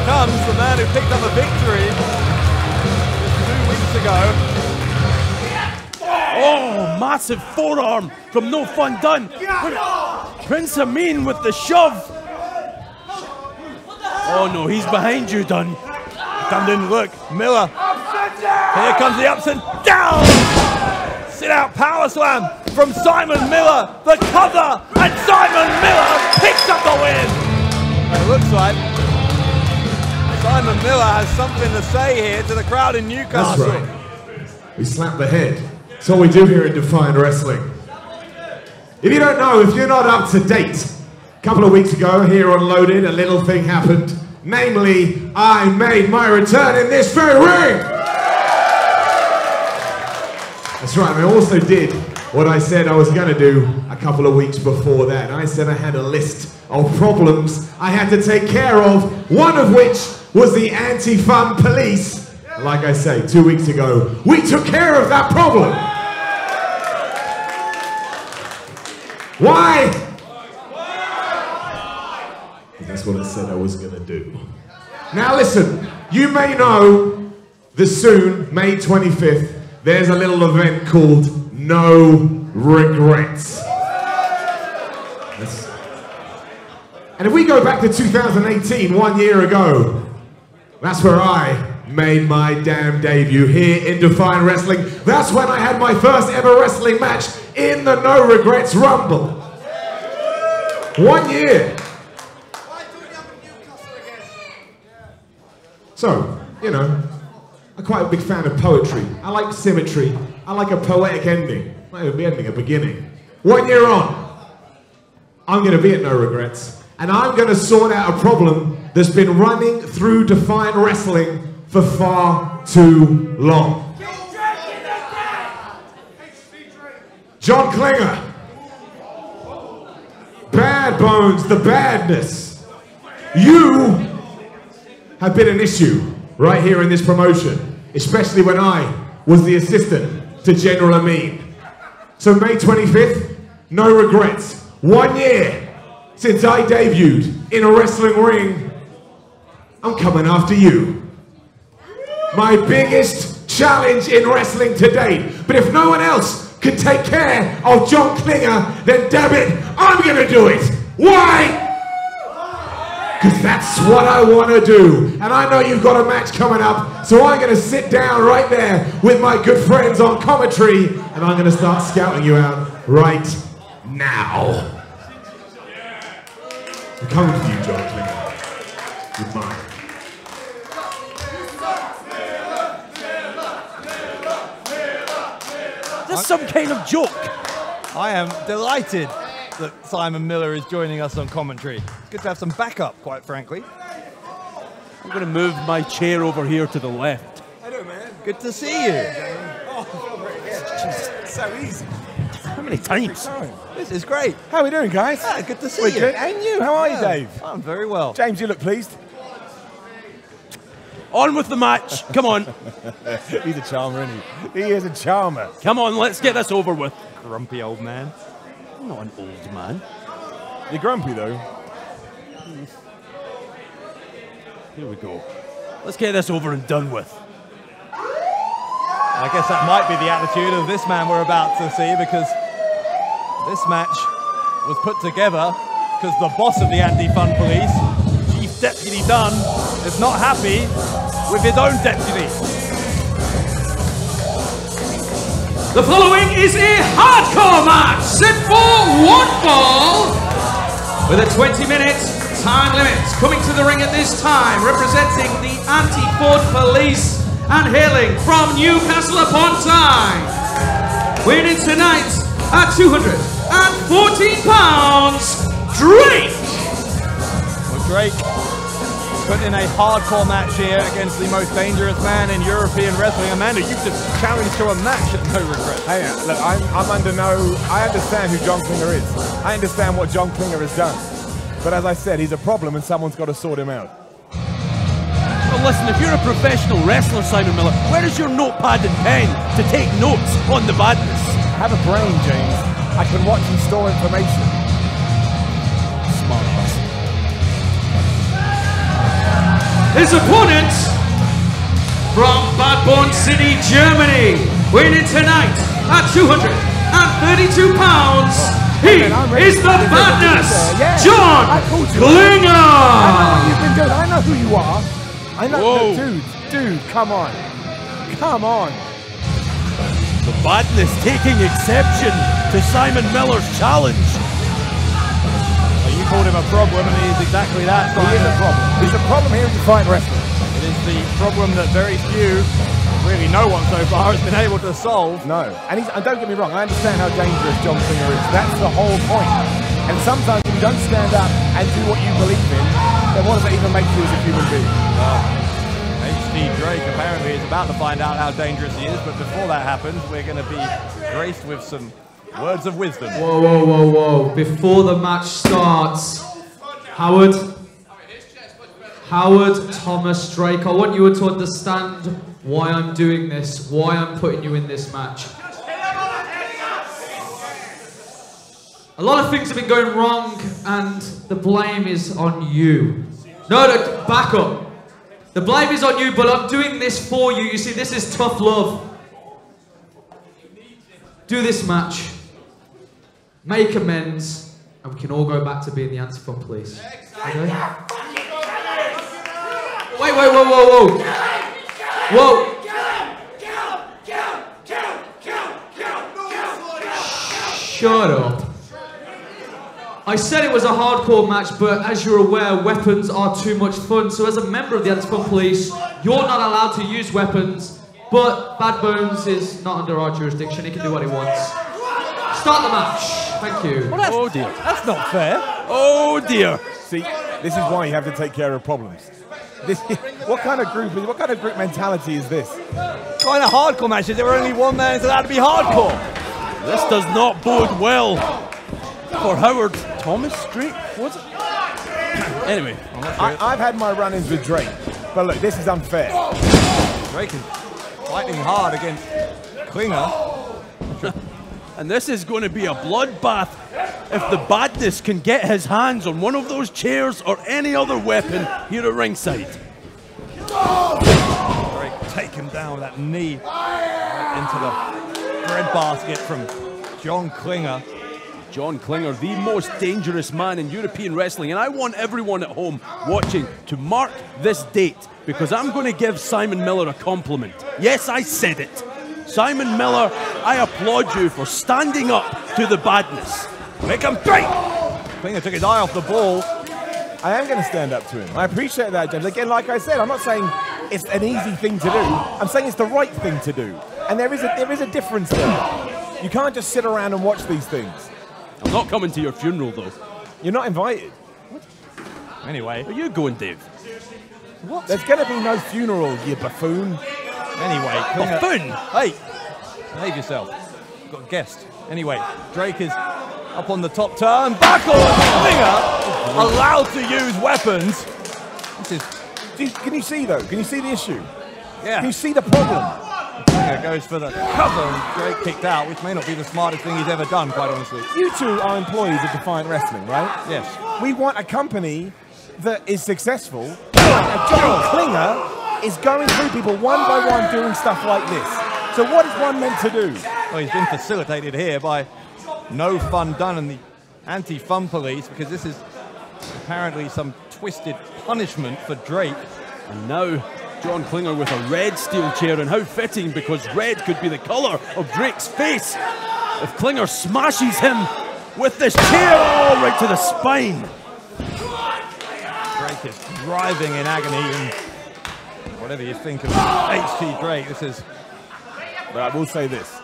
comes, the man who picked up a victory just 2 weeks ago. Oh, massive forearm from No Fun Done. Prince Amin with the shove. Oh no, he's behind you, Dunn. Dunn didn't look. Miller. Here comes the ups and downs. Sit out power slam from Simon Miller. The cover, and Simon Miller picks up the win. It looks like Simon Miller has something to say here to the crowd in Newcastle. That's right. We slap the head. That's what we do here in Defiant Wrestling. If you don't know, if you're not up to date, a couple of weeks ago here on Loaded, a little thing happened. Namely, I made my return in this very ring. That's right, I also did what I said I was going to do a couple of weeks before that. I said I had a list of problems I had to take care of, one of which was the anti-fun police. Like I say, 2 weeks ago, we took care of that problem. Why? That's what I said I was going to do. Now listen, you may know that soon, May 25th, there's a little event called No Regrets. And if we go back to 2018, 1 year ago, that's where I made my damn debut here in Defiant Wrestling. That's when I had my first ever wrestling match in the No Regrets Rumble. 1 year. So, you know, I'm quite a big fan of poetry. I like symmetry. I like a poetic ending. Not a ending, a beginning. 1 year on, I'm going to be at No Regrets. And I'm going to sort out a problem that's been running through Defiant Wrestling for far too long. John Klinger. Bad Bones, the badness. You have been an issue right here in this promotion, especially when I was the assistant to General Amin. So May 25th, No Regrets. 1 year since I debuted in a wrestling ring. I'm coming after you. My biggest challenge in wrestling to date. But if no one else can take care of John Klinger, then damn it, I'm gonna do it. Why? Because that's what I want to do. And I know you've got a match coming up, so I'm going to sit down right there with my good friends on commentary, and I'm going to start scouting you out right now. I'm coming for you, John Klinger. With mine. Is this some kind of joke? I am delighted that Simon Miller is joining us on commentary. It's good to have some backup, quite frankly. I'm going to move my chair over here to the left. Hello, man. Good to see you. Oh, so easy. How many times? This is great. How are we doing, guys? Ah, good to see We're you. good. And you? How are you, Dave? I'm very well. James, you look pleased. On with the match. Come on. He's a charmer, isn't he? He is a charmer. Come on, let's get this over with. Grumpy old man. I'm not an old man. You're grumpy, though. Here we go. Let's get this over and done with. I guess that might be the attitude of this man we're about to see, because this match was put together because the boss of the anti-fun police, Chief Deputy Dunn, is not happy with his own deputy. The following is a hardcore match set for one fall with a 20-minute time limit. Coming to the ring at this time, representing the Anti-Fun Police and hailing from Newcastle upon Tyne, winning tonight at 214 pounds, Drake. Well, Drake put in a hardcore match here against the most dangerous man in European wrestling. Amanda, you've just challenged to a match at No Regrets. Hey, look, I'm under no... I understand who John Klinger is. I understand what John Klinger has done. But as I said, he's a problem and someone's got to sort him out. Well, listen, if you're a professional wrestler, Simon Miller, where is your notepad and pen to take notes on the badness? Have a brain, James. I can watch and store information. Smart ass. his opponent from Bad Bone City, Germany, weighing in tonight at 232 pounds. He is the Badness, John Klinger. I know what you've been doing. I know who you are. I know, dude, come on. Come on. The Badness taking exception to Simon Miller's challenge. Well, you called him a problem, and he is exactly that. He is a problem. He's a problem here in Defiant Wrestling. It is the problem that very few, really no one so far, has been able to solve. No, and don't get me wrong, I understand how dangerous John Klinger is. That's the whole point. And sometimes if you don't stand up and do what you believe in, then what does it even make you as a human being? HD Drake apparently is about to find out how dangerous he is, but before that happens, we're going to be graced with some words of wisdom. Whoa, whoa, whoa, whoa. Before the match starts, Howard Thomas Drake, I want you to understand why I'm doing this, why I'm putting you in this match. A lot of things have been going wrong, and the blame is on you. No, back up. The blame is on you, but I'm doing this for you. You see, this is tough love. Do this match. Make amends, and we can all go back to being the Anti-Fun Police. Okay? Wait, whoa, whoa, whoa. Whoa. Shut up. I said it was a hardcore match, but as you're aware, weapons are too much fun. So as a member of the Anti-Fun Police, you're not allowed to use weapons, but Bad Bones is not under our jurisdiction. He can do what he wants. Start the match. Thank you. Well, Oh dear. that's not fair. Oh dear. See, this is why you have to take care of problems. What kind of group mentality is this? Kind of hardcore matches, there were only one man who's allowed to be hardcore. This does not bode well for Howard Thomas Drake, was it? Anyway, I've had my run-ins with Drake, but look, this is unfair. Drake is fighting hard against Klinger. and this is going to be a bloodbath if the Badness can get his hands on one of those chairs or any other weapon here at ringside. Drake take him down with that knee right into the breadbasket from John Klinger. John Klinger, the most dangerous man in European wrestling, and I want everyone at home watching to mark this date because I'm going to give Simon Miller a compliment. Yes, I said it. Simon Miller, I applaud you for standing up to the Badness. Make him straight! Klinger took his eye off the ball. I am going to stand up to him. I appreciate that, James. Again, like I said, I'm not saying it's an easy thing to do. I'm saying it's the right thing to do. And there is a difference there. You can't just sit around and watch these things. I'm not coming to your funeral, though. You're not invited. Anyway. Where are you going, Dave? What? There's going to be no funeral, you buffoon. Anyway, Klinger, Buffoon? hey, behave yourself. You've got a guest. Anyway, Drake is up on the top turn. Back on Klinger, allowed to use weapons. Can you see, though? Can you see the issue? Yeah. Can you see the problem? Klinger goes for the cover and Drake kicked out, which may not be the smartest thing he's ever done, quite honestly. You two are employees of Defiant Wrestling, right? Yes. We want a company that is successful. John Klinger is going through people one by one doing stuff like this. So what is one meant to do? Well, he's been facilitated here by No Fun Done and the Anti-Fun Police because this is apparently some twisted punishment for Drake. And now John Klinger with a red steel chair, and how fitting because red could be the colour of Drake's face. If Klinger smashes him with this chair, oh, right to the spine. Drake is writhing in agony, and whatever you think of HT Drake, this is... But I will say this.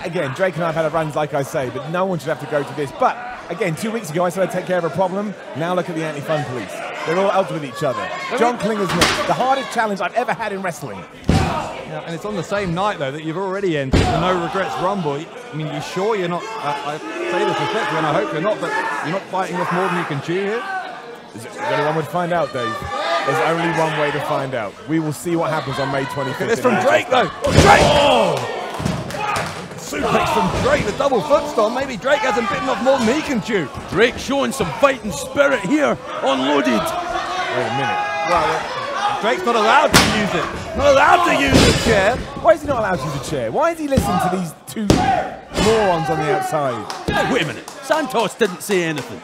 Again, Drake and I have had a runs, like I say, but no one should have to go to this. But, again, 2 weeks ago I said I'd take care of a problem. Now look at the Anti-Fun Police. They're all out with each other. John Klinger's next. The hardest challenge I've ever had in wrestling. Yeah, and it's on the same night, though, that you've already entered the No Regrets Rumble. I mean, you sure you're not... I say this respectfully, and I hope you're not, but you're not biting off more than you can chew here? There's only one way to find out, Dave. There's only one way to find out. We will see what happens on May 25th. This from Drake, though. Drake! Oh! Suplex from Drake, the double foot stomp. Maybe Drake hasn't bitten off more than he can chew. Drake showing some fighting spirit here, unloaded. Wait a minute. Well, Drake's not allowed to use it. Not allowed to use the chair. Why is he not allowed to use the chair? Why is he listening to these two morons on the outside? Hey, wait a minute. Santos didn't say anything.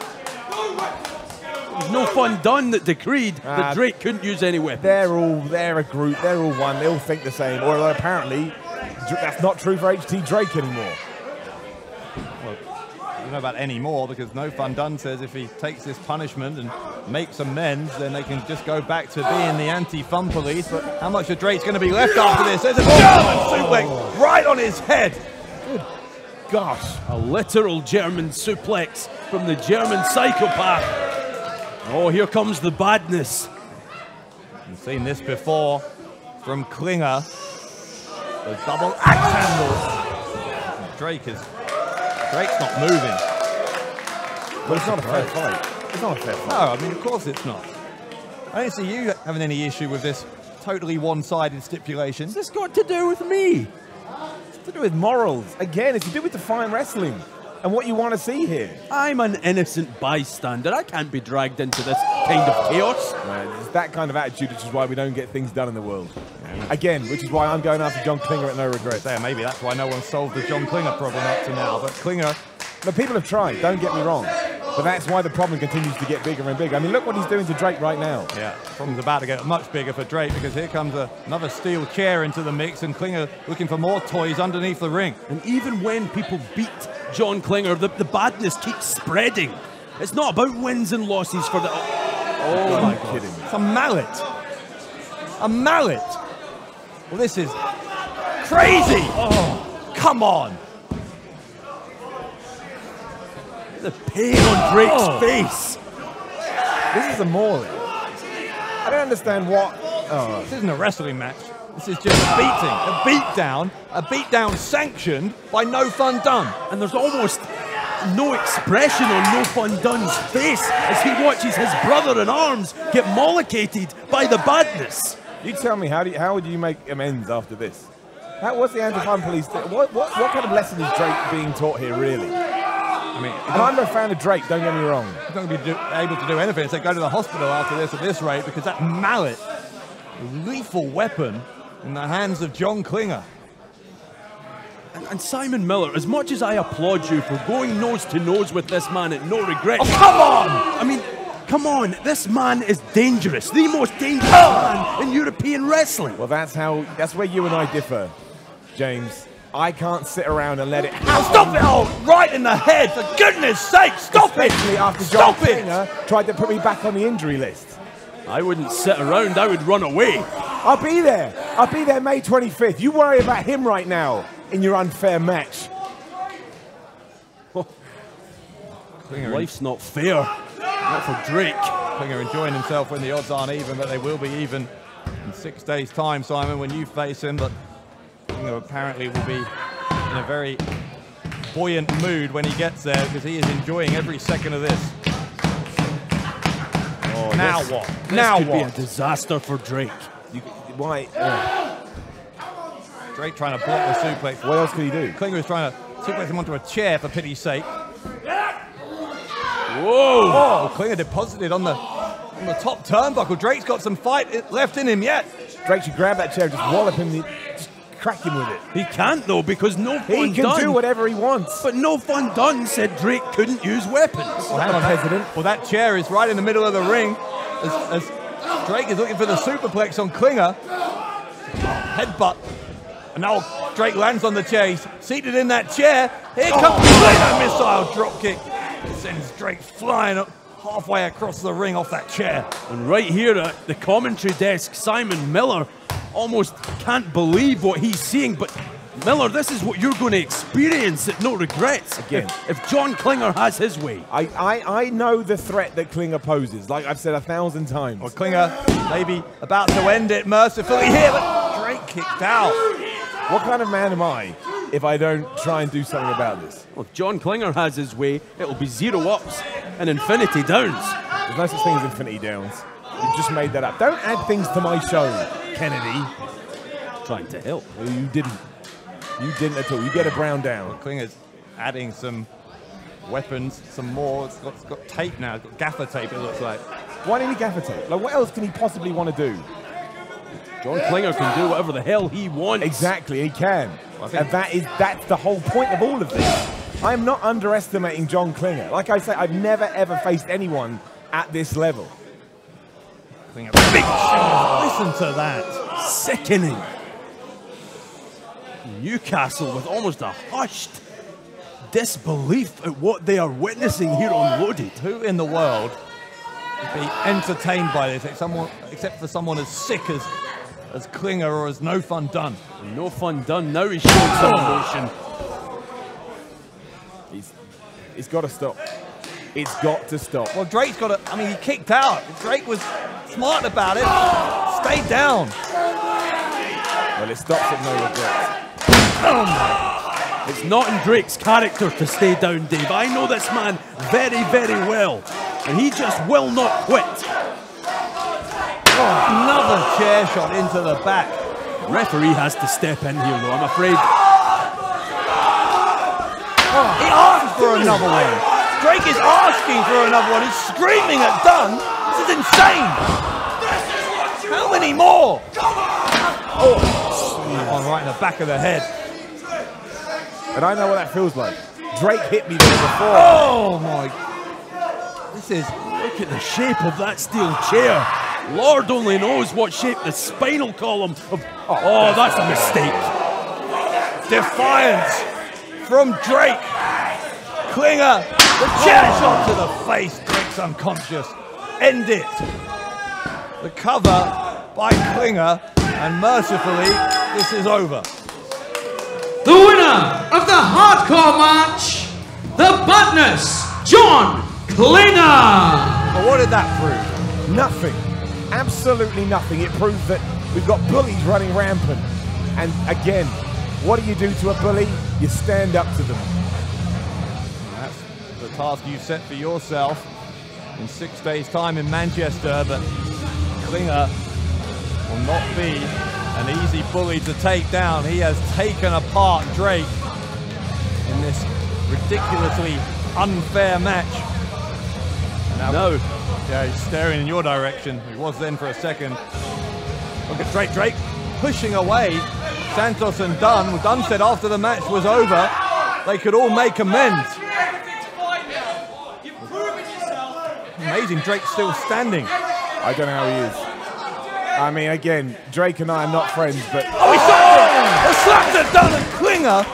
There's no fun done that decreed that Drake couldn't use any weapons. They're a group. They're all one. They all think the same. Although apparently that's not true for HT Drake anymore. Well, I don't know about any more, because No Fun Done says if he takes this punishment and makes amends, then they can just go back to being the anti-fun police. But how much of Drake's going to be left after this? There's a German suplex right on his head. Good gosh. A literal German suplex from the German psychopath. Oh, here comes the badness. We've seen this before from Klinger. The double axe handle. Drake's not moving. But it's not a fair fight. It's not a fair fight. No, I mean, of course it's not. I don't see you having any issue with this totally one-sided stipulation. What's this got to do with me? It's to do with morals. Again, it's to do with Defiant wrestling and what you want to see here. I'm an innocent bystander. I can't be dragged into this kind of chaos. It's that kind of attitude, which is why we don't get things done in the world. Again, which is why I'm going after John Klinger at no regrets. There, maybe that's why no one solved the John Klinger problem up to now. But Klinger... But people have tried, don't get me wrong. But that's why the problem continues to get bigger and bigger. I mean, look what he's doing to Drake right now. Yeah, the problem's about to get much bigger for Drake, because here comes another steel chair into the mix, and Klinger looking for more toys underneath the ring. And even when people beat John Klinger, the badness keeps spreading. It's not about wins and losses for the... Oh, my kidding me. It's a mallet. A mallet. Well, this is crazy. Oh, come on. The pain on Drake's face. This is a mauling. I don't understand what... Oh. This isn't a wrestling match. This is just a beating, a beatdown sanctioned by No Fun Done. And there's almost no expression on No Fun Done's face as he watches his brother in arms get mollicated by the badness. You tell me, how would you make amends after this? What's the anti-fun police? What kind of lesson is Drake being taught here, really? I mean, and I'm a fan of Drake, don't get me wrong. He's not going to be able to do anything except go to the hospital after this at this rate, because that mallet, a lethal weapon in the hands of John Klinger. And Simon Miller, as much as I applaud you for going nose to nose with this man at no regrets. Oh, come on! I mean, come on, this man is dangerous. The most dangerous man in European wrestling. Well, that's where you and I differ, James. I can't sit around and let it happen. Stop it! Oh, right in the head, for goodness sake, stop it! Especially after John Klinger tried to put me back on the injury list. I wouldn't sit around, I would run away. I'll be there. I'll be there May 25th. You worry about him right now in your unfair match. Life's not fair. Not for Drake. Klinger enjoying himself when the odds aren't even, but they will be even in 6 days' time, Simon, when you face him. But Klinger apparently will be in a very buoyant mood when he gets there, because he is enjoying every second of this. Oh, now what? This could be a disaster for Drake. Why? Drake trying to block the suplex. What else could he do? Klinger is trying to suplex him onto a chair, for pity's sake. Whoa! Oh, Klinger deposited on the top turnbuckle. Drake's got some fight left in him yet. Drake should grab that chair and just wallop him, just crack him with it. He can't, though, because No Fun Done... He can do whatever he wants. But No Fun Done said Drake couldn't use weapons. Well, hang on, President. Well, that chair is right in the middle of the ring as Drake is looking for the superplex on Klinger. Headbutt. And now Drake lands on the chair. He's seated in that chair. Here comes Klinger, missile dropkick. Sends Drake flying up halfway across the ring off that chair. And right here at the commentary desk, Simon Miller almost can't believe what he's seeing. But Miller, this is what you're going to experience at No Regrets. Again. If John Klinger has his way. I know the threat that Klinger poses, like I've said 1,000 times. Well, Klinger maybe about to end it mercifully here, but Drake kicked out. What kind of man am I if I don't try and do something about this? Well, if John Klinger has his way, it'll be 0 ups and infinity downs. There's no such thing as infinity downs. You've just made that up. Don't add things to my show, Kennedy. Trying to help. Well, you didn't. You didn't at all. You get a brown down. Well, Klinger's adding some weapons, some more. It's got tape now. It's got gaffer tape, it looks like. Why didn't he gaffer tape? Like, what else can he possibly want to do? John Klinger can do whatever the hell he wants. Exactly, he can. And that's the whole point of all of this. I'm not underestimating John Klinger. Like I say, I've never ever faced anyone at this level. Big listen to that. Sickening. Newcastle with almost a hushed disbelief at what they are witnessing here on Loaded. Who in the world would be entertained by this except for someone as sick as Klinger or as No Fun Done? No Fun Done. Now he's showing some emotion. It's got to stop. It's got to stop. Well, Drake's got to, I mean, he kicked out. Drake was smart about it. Stayed down. Well, it stops at no regrets. It's not in Drake's character to stay down, Dave. I know this man very, very well. And he just will not quit. Another chair shot into the back. Referee has to step in here, though, I'm afraid. He asked for another one. Drake is asking for another one. He's screaming at Dunn. This is insane. How many more? Oh, right in the back of the head. And I know what that feels like. Drake hit me there before. Oh my. This is. Look at the shape of that steel chair. Lord only knows what shape the spinal column of. Oh, that's a mistake. Defiance from Drake. Klinger, the chair shot to the face. Drake's unconscious. End it. The cover by Klinger, and mercifully, this is over. The winner of the hardcore match, the Badness, John Klinger. But what did that prove? Nothing. Absolutely nothing. It proved that we've got bullies running rampant. And again, what do you do to a bully? You stand up to them. That's the task you set for yourself in 6 days' time in Manchester, but Klinger will not be an easy bully to take down. He has taken apart Drake in this ridiculously unfair match. And now, yeah, he's staring in your direction. He was then for a second. Look at Drake. Drake pushing away Santos and Dunn. Well, Dunn said after the match was over, they could all make amends. Amazing, Drake's still standing. I don't know how he is. I mean, again, Drake and I are not friends, but... Oh, he slapped it down and Klinger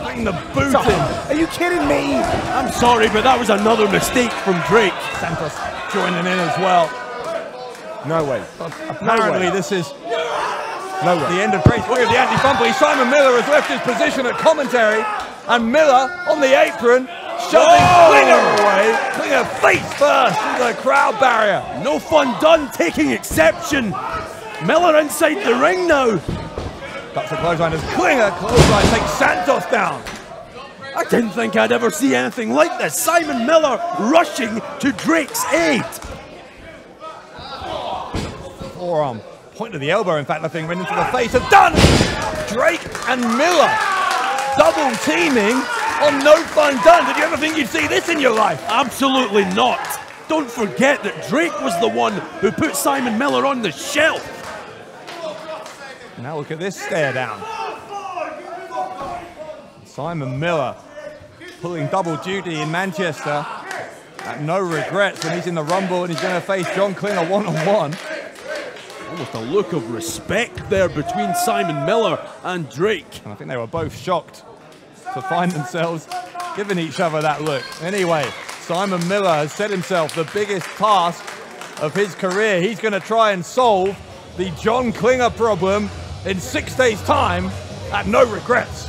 putting the boot in. Are you kidding me? I'm sorry, but that was another mistake from Drake. Santos joining in as well. No way. Apparently this is the end of Drake's way of the anti-fun police. Simon Miller has left his position at commentary, and Miller on the apron, shoving Klinger away. Klinger face first through the crowd barrier. No Fun Done taking exception. Miller inside the ring now. Ducks the clothesline as Klinger clothesline takes Santos down. I didn't think I'd ever see anything like this. Simon Miller rushing to Drake's aid. Forearm, point of the elbow, in fact, I think went into the face of Dunn. Drake and Miller double teaming on No Fun Done. Did you ever think you'd see this in your life? Absolutely not. Don't forget that Drake was the one who put Simon Miller on the shelf. Now look at this stare down. Simon Miller pulling double duty in Manchester at no regrets when he's in the Rumble and he's going to face John Klinger one-on-one. Almost a look of respect there between Simon Miller and Drake. And I think they were both shocked to find themselves giving each other that look. Anyway, Simon Miller has set himself the biggest task of his career. He's going to try and solve the John Klinger problem in 6 days' time at No Regrets.